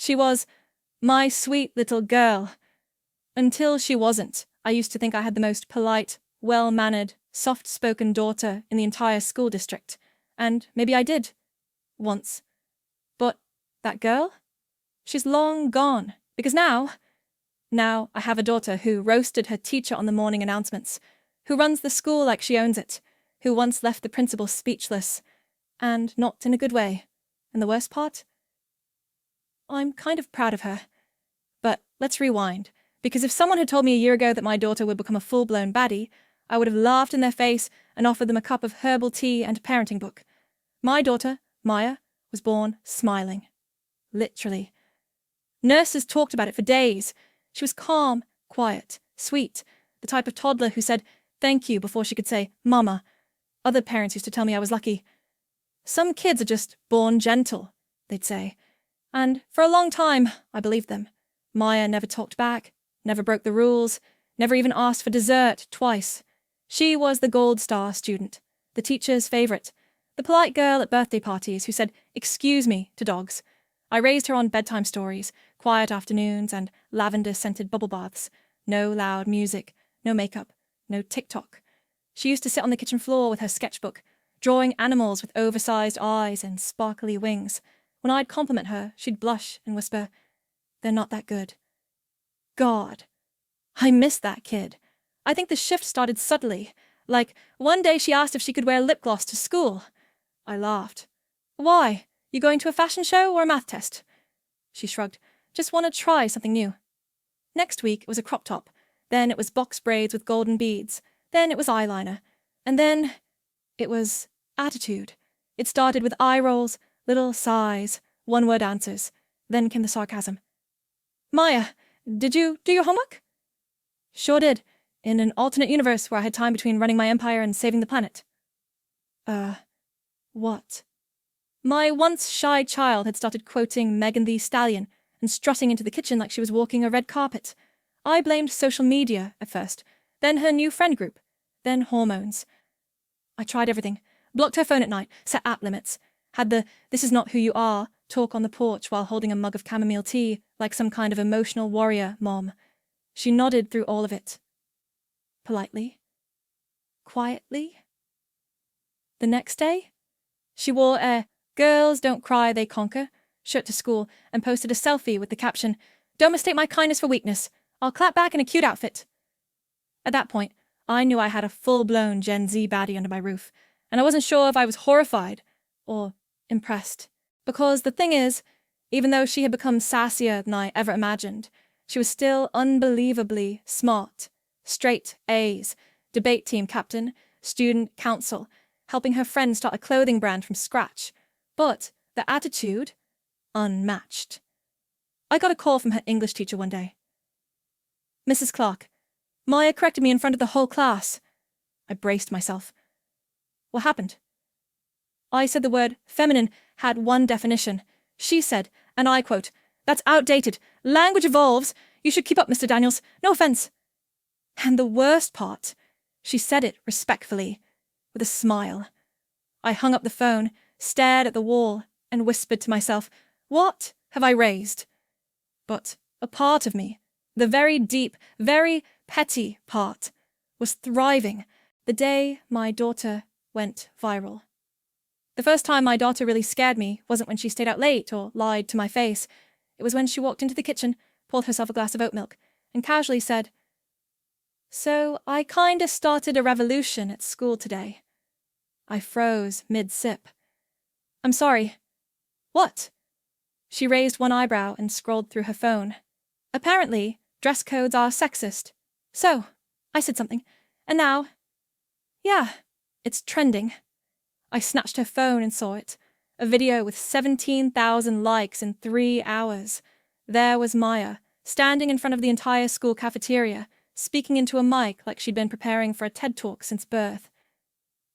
She was my sweet little girl. Until she wasn't, I used to think I had the most polite, well-mannered, soft-spoken daughter in the entire school district. And maybe I did. Once. But that girl? She's long gone. Because now I have a daughter who roasted her teacher on the morning announcements, who runs the school like she owns it, who once left the principal speechless, and not in a good way. And the worst part? I'm kind of proud of her. But let's rewind, because if someone had told me a year ago that my daughter would become a full-blown baddie, I would have laughed in their face and offered them a cup of herbal tea and a parenting book. My daughter, Maya, was born smiling. Literally. Nurses talked about it for days. She was calm, quiet, sweet, the type of toddler who said thank you before she could say mama. Other parents used to tell me I was lucky. Some kids are just born gentle, they'd say. And for a long time, I believed them. Maya never talked back, never broke the rules, never even asked for dessert twice. She was the gold star student, the teacher's favourite, the polite girl at birthday parties who said "excuse me" to dogs. I raised her on bedtime stories, quiet afternoons, and lavender-scented bubble baths. No loud music, no makeup, no TikTok. She used to sit on the kitchen floor with her sketchbook, drawing animals with oversized eyes and sparkly wings. When I'd compliment her, she'd blush and whisper, "They're not that good." God, I miss that kid. I think the shift started subtly. Like, one day she asked if she could wear lip gloss to school. I laughed. "Why? You going to a fashion show or a math test?" She shrugged. "Just want to try something new." Next week it was a crop top. Then it was box braids with golden beads. Then it was eyeliner. And then it was attitude. It started with eye rolls, little sighs, one-word answers. Then came the sarcasm. "Maya, did you do your homework?" "Sure did. In an alternate universe where I had time between running my empire and saving the planet." What? My once shy child had started quoting Megan Thee Stallion and strutting into the kitchen like she was walking a red carpet. I blamed social media at first, then her new friend group, then hormones. I tried everything. Blocked her phone at night, set app limits, had the "this is not who you are" talk on the porch while holding a mug of chamomile tea like some kind of emotional warrior mom. She nodded through all of it. Politely. Quietly. The next day, she wore a "Girls don't cry, they conquer" shirt to school and posted a selfie with the caption, "Don't mistake my kindness for weakness. I'll clap back in a cute outfit." At that point, I knew I had a full-blown Gen Z baddie under my roof, and I wasn't sure if I was horrified or impressed. Because the thing is, even though she had become sassier than I ever imagined, she was still unbelievably smart. Straight A's, debate team captain, student council, helping her friend start a clothing brand from scratch. But the attitude, unmatched. I got a call from her English teacher one day. "Mrs. Clark, Maya corrected me in front of the whole class." I braced myself. "What happened?" I said the word feminine had one definition. She said, and I quote, "That's outdated. Language evolves. You should keep up, Mr. Daniels. No offense." And the worst part, she said it respectfully, with a smile. I hung up the phone, stared at the wall, and whispered to myself, "What have I raised?" But a part of me, the very deep, very petty part, was thriving the day my daughter went viral. The first time my daughter really scared me wasn't when she stayed out late or lied to my face. It was when she walked into the kitchen, poured herself a glass of oat milk, and casually said, "So I kinda started a revolution at school today." I froze mid-sip. "I'm sorry." "What?" She raised one eyebrow and scrolled through her phone. "Apparently, dress codes are sexist." "So," I said something, "and now—" "Yeah, it's trending." I snatched her phone and saw it. A video with 17,000 likes in 3 hours. There was Maya, standing in front of the entire school cafeteria, speaking into a mic like she'd been preparing for a TED Talk since birth.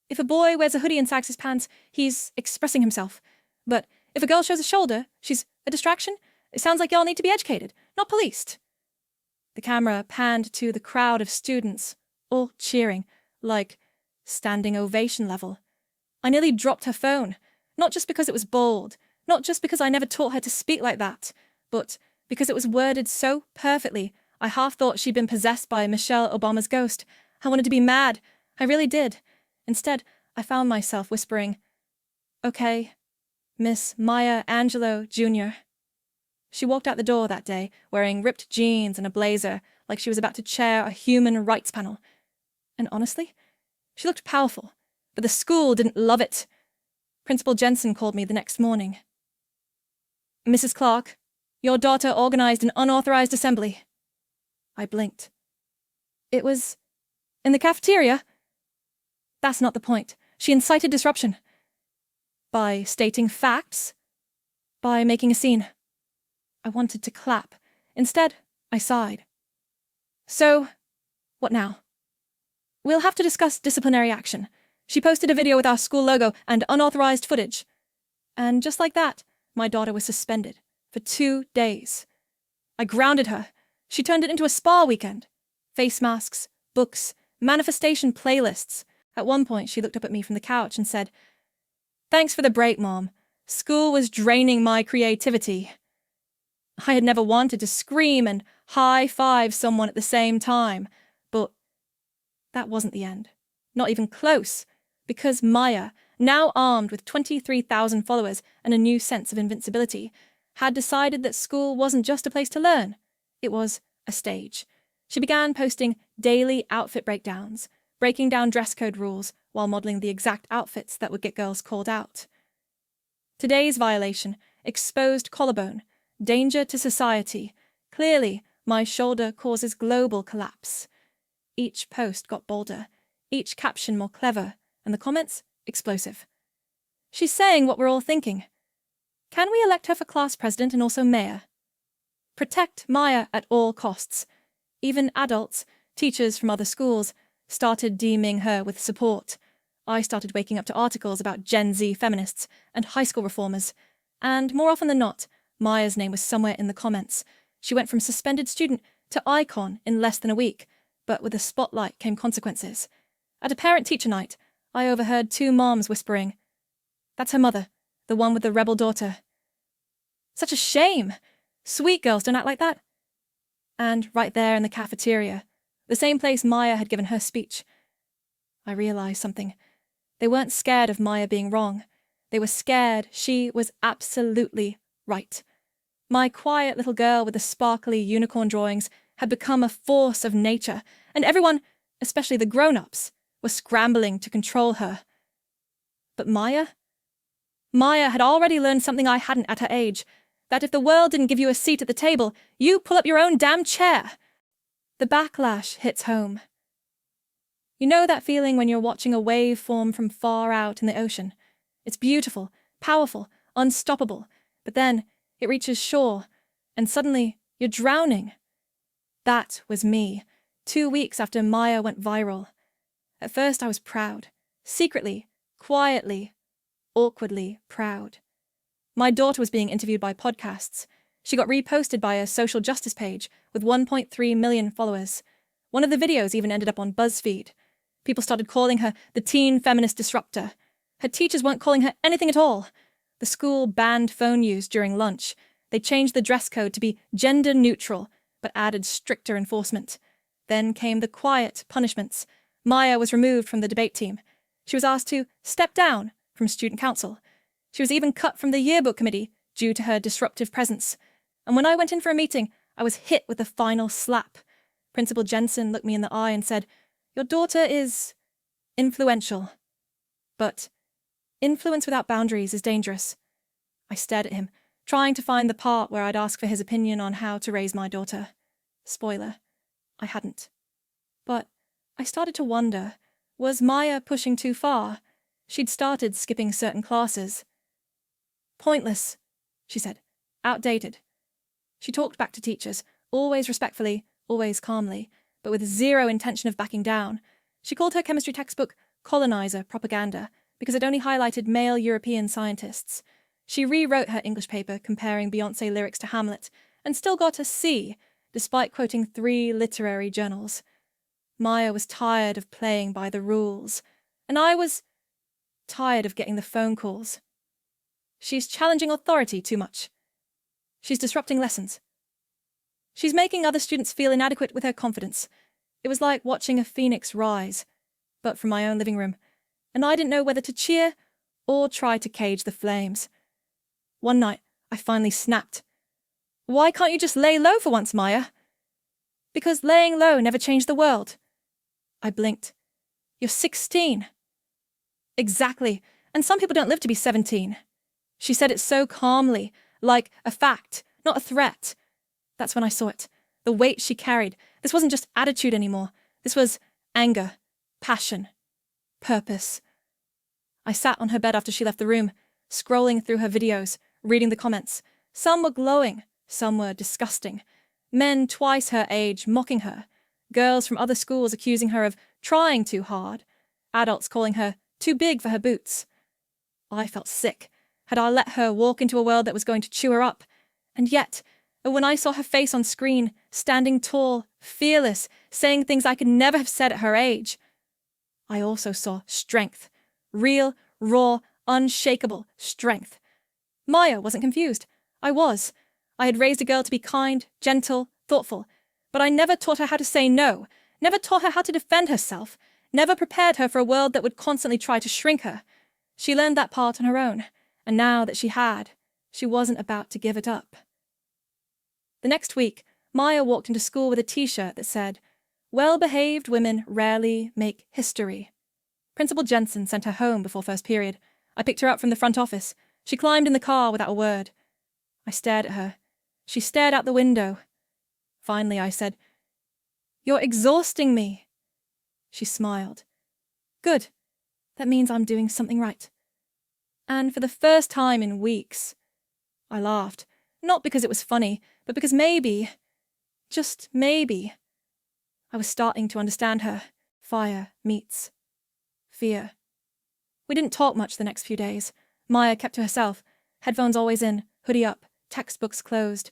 If a boy wears a hoodie and sags his pants, he's expressing himself. But if a girl shows a shoulder, she's a distraction? It sounds like y'all need to be educated, not policed. The camera panned to the crowd of students, all cheering, like standing ovation level. I nearly dropped her phone, not just because it was bold, not just because I never taught her to speak like that, but because it was worded so perfectly, I half thought she'd been possessed by Michelle Obama's ghost. I wanted to be mad. I really did. Instead, I found myself whispering, "Okay, Miss Maya Angelou, Jr." She walked out the door that day, wearing ripped jeans and a blazer, like she was about to chair a human rights panel. And honestly, she looked powerful, but the school didn't love it. Principal Jensen called me the next morning. "Mrs. Clark, your daughter organized an unauthorized assembly." I blinked. "It was in the cafeteria?" "That's not the point. She incited disruption. By stating facts? By making a scene." I wanted to clap. Instead, I sighed. "So, what now?" "We'll have to discuss disciplinary action. She posted a video with our school logo and unauthorized footage." And just like that, my daughter was suspended for 2 days. I grounded her. She turned it into a spa weekend. Face masks, books, manifestation playlists. At one point, she looked up at me from the couch and said, "Thanks for the break, Mom. School was draining my creativity." I had never wanted to scream and high-five someone at the same time, but that wasn't the end. Not even close, because Maya, now armed with 23,000 followers and a new sense of invincibility, had decided that school wasn't just a place to learn. It was a stage. She began posting daily outfit breakdowns, breaking down dress code rules while modeling the exact outfits that would get girls called out. Today's violation: exposed collarbone, danger to society. Clearly, my shoulder causes global collapse. Each post got bolder, each caption more clever, and the comments explosive. She's saying what we're all thinking. Can we elect her for class president and also mayor? Protect Maya at all costs. Even adults, teachers from other schools, started deeming her with support. I started waking up to articles about Gen Z feminists and high school reformers, and more often than not, Maya's name was somewhere in the comments. She went from suspended student to icon in less than a week, but with the spotlight came consequences. At a parent-teacher night, I overheard 2 moms whispering, "That's her mother, the one with the rebel daughter." Such a shame! Sweet girls don't act like that. And right there in the cafeteria, the same place Maya had given her speech, I realized something. They weren't scared of Maya being wrong. They were scared she was absolutely right. My quiet little girl with the sparkly unicorn drawings had become a force of nature, and everyone, especially the grown-ups, was scrambling to control her. But Maya? Maya had already learned something I hadn't at her age, that if the world didn't give you a seat at the table, you pull up your own damn chair. The backlash hits home. You know that feeling when you're watching a wave form from far out in the ocean? It's beautiful, powerful, unstoppable, but then it reaches shore, and suddenly you're drowning. That was me, 2 weeks after Maya went viral. At first I was proud, secretly, quietly, awkwardly proud. My daughter was being interviewed by podcasts. She got reposted by a social justice page with 1.3 million followers. One of the videos even ended up on BuzzFeed. People started calling her the teen feminist disruptor. Her teachers weren't calling her anything at all. The school banned phone use during lunch. They changed the dress code to be gender neutral, but added stricter enforcement. Then came the quiet punishments. Maya was removed from the debate team. She was asked to step down from student council. She was even cut from the yearbook committee due to her disruptive presence. And when I went in for a meeting, I was hit with the final slap. Principal Jensen looked me in the eye and said, "Your daughter is influential. But influence without boundaries is dangerous." I stared at him, trying to find the part where I'd ask for his opinion on how to raise my daughter. Spoiler, I hadn't. But I started to wonder, was Maya pushing too far? She'd started skipping certain classes. "Pointless," she said. "Outdated." She talked back to teachers, always respectfully, always calmly, but with zero intention of backing down. She called her chemistry textbook colonizer propaganda because it only highlighted male European scientists. She rewrote her English paper comparing Beyoncé lyrics to Hamlet and still got a C, despite quoting 3 literary journals. Maya was tired of playing by the rules, and I was tired of getting the phone calls. "She's challenging authority too much." She's disrupting lessons. She's making other students feel inadequate with her confidence. It was like watching a phoenix rise, but from my own living room, and I didn't know whether to cheer or try to cage the flames. One night, I finally snapped. Why can't you just lay low for once, Maya? Because laying low never changed the world. I blinked. You're 16. Exactly, and some people don't live to be 17. She said it so calmly, like a fact, not a threat. That's when I saw it. The weight she carried. This wasn't just attitude anymore. This was anger, passion, purpose. I sat on her bed after she left the room, scrolling through her videos, reading the comments. Some were glowing, some were disgusting. Men twice her age mocking her. Girls from other schools accusing her of trying too hard. Adults calling her too big for her boots. I felt sick. Had I let her walk into a world that was going to chew her up? And yet, when I saw her face on screen, standing tall, fearless, saying things I could never have said at her age, I also saw strength. Real, raw, unshakable strength. Maya wasn't confused. I was. I had raised a girl to be kind, gentle, thoughtful, but I never taught her how to say no, never taught her how to defend herself, never prepared her for a world that would constantly try to shrink her. She learned that part on her own, and now that she had, she wasn't about to give it up. The next week, Maya walked into school with a t-shirt that said, "Well-behaved women rarely make history." Principal Jensen sent her home before first period. I picked her up from the front office. She climbed in the car without a word. I stared at her. She stared out the window. Finally, I said, "You're exhausting me." She smiled. "Good. That means I'm doing something right." And for the first time in weeks, I laughed. Not because it was funny, but because maybe, just maybe, I was starting to understand her. Fire meets fear. We didn't talk much the next few days. Maya kept to herself, headphones always in, hoodie up, textbooks closed.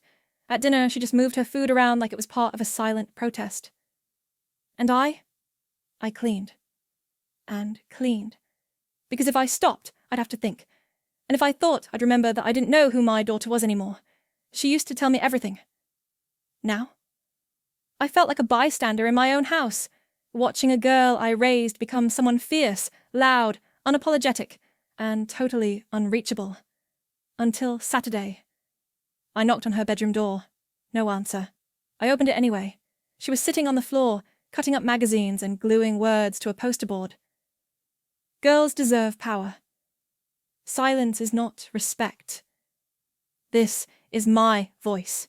At dinner, she just moved her food around like it was part of a silent protest. And I cleaned. And cleaned. Because if I stopped, I'd have to think. And if I thought, I'd remember that I didn't know who my daughter was anymore. She used to tell me everything. Now? I felt like a bystander in my own house, watching a girl I raised become someone fierce, loud, unapologetic, and totally unreachable. Until Saturday. I knocked on her bedroom door. No answer. I opened it anyway. She was sitting on the floor, cutting up magazines and gluing words to a poster board. Girls deserve power. Silence is not respect. This is my voice.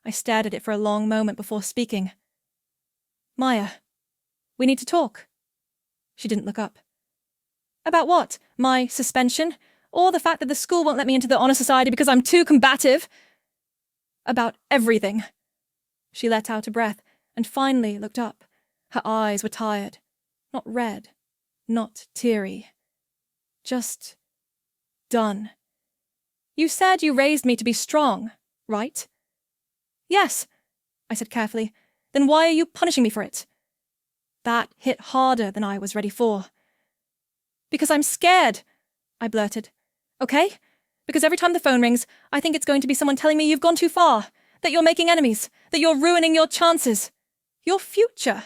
I stared at it for a long moment before speaking. "Maya, we need to talk." She didn't look up. "About what? My suspension? Or the fact that the school won't let me into the honor society because I'm too combative?" "About everything." She let out a breath and finally looked up. Her eyes were tired. Not red. Not teary. Just done. "You said you raised me to be strong, right?" "Yes," I said carefully. "Then why are you punishing me for it?" That hit harder than I was ready for. "Because I'm scared," I blurted. "Okay? Because every time the phone rings, I think it's going to be someone telling me you've gone too far, that you're making enemies, that you're ruining your chances, your future."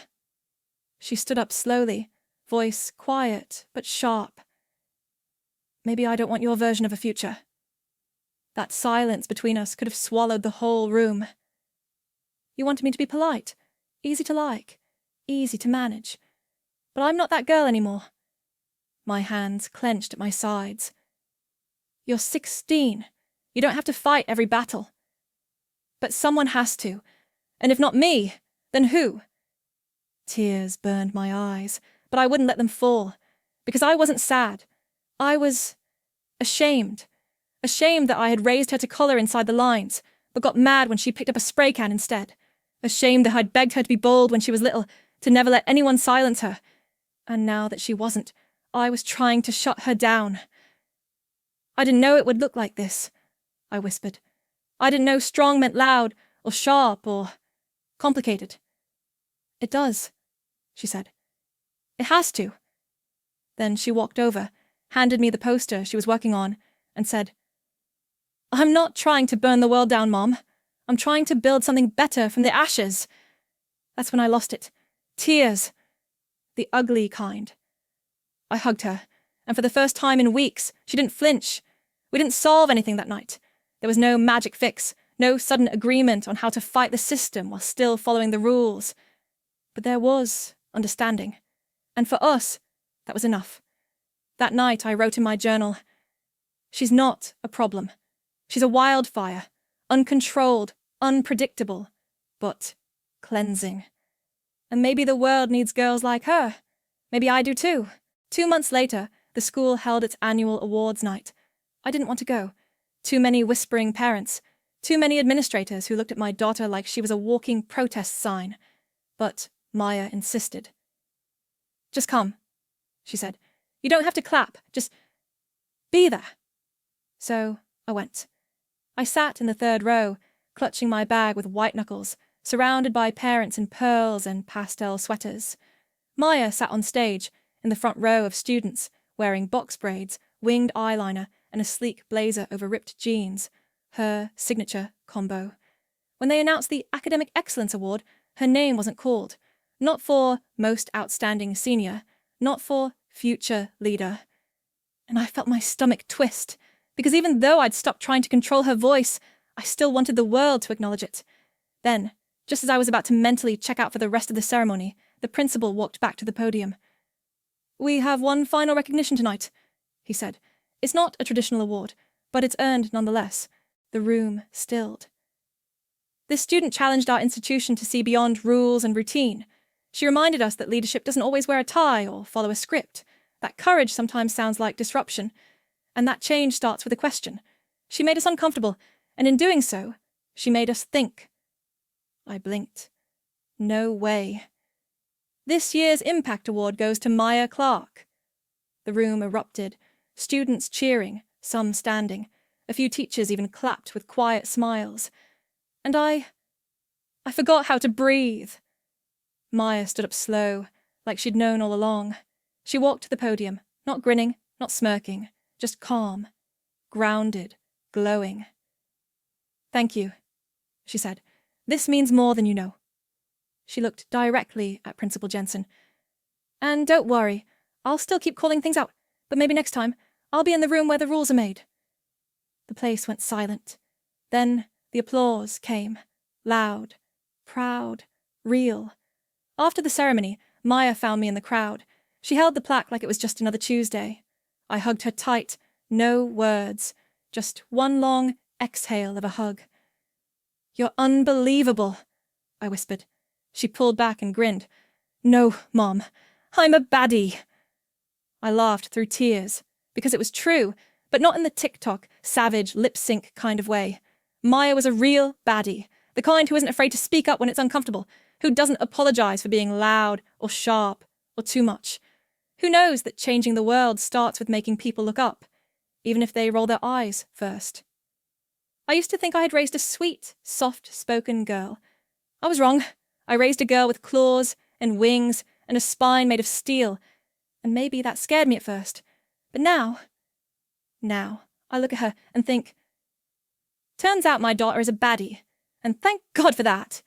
She stood up slowly, voice quiet but sharp. "Maybe I don't want your version of a future." That silence between us could have swallowed the whole room. "You wanted me to be polite, easy to like, easy to manage. But I'm not that girl anymore." My hands clenched at my sides. "You're 16. You don't have to fight every battle." "But someone has to. And if not me, then who?" Tears burned my eyes, but I wouldn't let them fall. Because I wasn't sad. I was ashamed. Ashamed that I had raised her to collar inside the lines, but got mad when she picked up a spray can instead. Ashamed that I'd begged her to be bold when she was little, to never let anyone silence her. And now that she wasn't, I was trying to shut her down. "I didn't know it would look like this," I whispered. "I didn't know strong meant loud, or sharp, or complicated." "It does," she said. "It has to." Then she walked over, handed me the poster she was working on, and said, I'm not trying to burn the world down, Mom. I'm trying to build something better from the ashes. That's when I lost it. Tears. The ugly kind. I hugged her, and for the first time in weeks, she didn't flinch. We didn't solve anything that night. There was no magic fix, no sudden agreement on how to fight the system while still following the rules. But there was understanding. And for us, that was enough. That night I wrote in my journal, "She's not a problem. She's a wildfire, uncontrolled, unpredictable, but cleansing. And maybe the world needs girls like her. Maybe I do too." 2 months later, the school held its annual awards night. I didn't want to go. Too many whispering parents. Too many administrators who looked at my daughter like she was a walking protest sign. But Maya insisted. "Just come," she said. "You don't have to clap. Just be there." So I went. I sat in the third row, clutching my bag with white knuckles, surrounded by parents in pearls and pastel sweaters. Maya sat on stage, in the front row of students, wearing box braids, winged eyeliner, and a sleek blazer over ripped jeans, her signature combo. When they announced the Academic Excellence Award, her name wasn't called. Not for Most Outstanding Senior, not for Future Leader. And I felt my stomach twist, because even though I'd stopped trying to control her voice, I still wanted the world to acknowledge it. Then, just as I was about to mentally check out for the rest of the ceremony, the principal walked back to the podium. "We have one final recognition tonight," he said. "It's not a traditional award, but it's earned nonetheless." The room stilled. This student challenged our institution to see beyond rules and routine. She reminded us that leadership doesn't always wear a tie or follow a script, that courage sometimes sounds like disruption, and that change starts with a question. She made us uncomfortable, and in doing so, she made us think. I blinked. No way. "This year's Impact Award goes to Maya Clark." The room erupted, students cheering, some standing. A few teachers even clapped with quiet smiles. And I forgot how to breathe. Maya stood up slow, like she'd known all along. She walked to the podium, not grinning, not smirking, just calm, grounded, glowing. "Thank you," she said. "This means more than you know." She looked directly at Principal Jensen. "And don't worry, I'll still keep calling things out, but maybe next time I'll be in the room where the rules are made." The place went silent. Then the applause came, loud, proud, real. After the ceremony, Maya found me in the crowd. She held the plaque like it was just another Tuesday. I hugged her tight, no words, just one long exhale of a hug. "You're unbelievable," I whispered. She pulled back and grinned. "No, Mom, I'm a baddie." I laughed through tears, because it was true, but not in the TikTok, savage, lip-sync kind of way. Maya was a real baddie, the kind who isn't afraid to speak up when it's uncomfortable, who doesn't apologize for being loud or sharp or too much, who knows that changing the world starts with making people look up, even if they roll their eyes first. I used to think I had raised a sweet, soft-spoken girl. I was wrong. I raised a girl with claws and wings and a spine made of steel, and maybe that scared me at first. But now I look at her and think, turns out my daughter is a baddie, and thank God for that.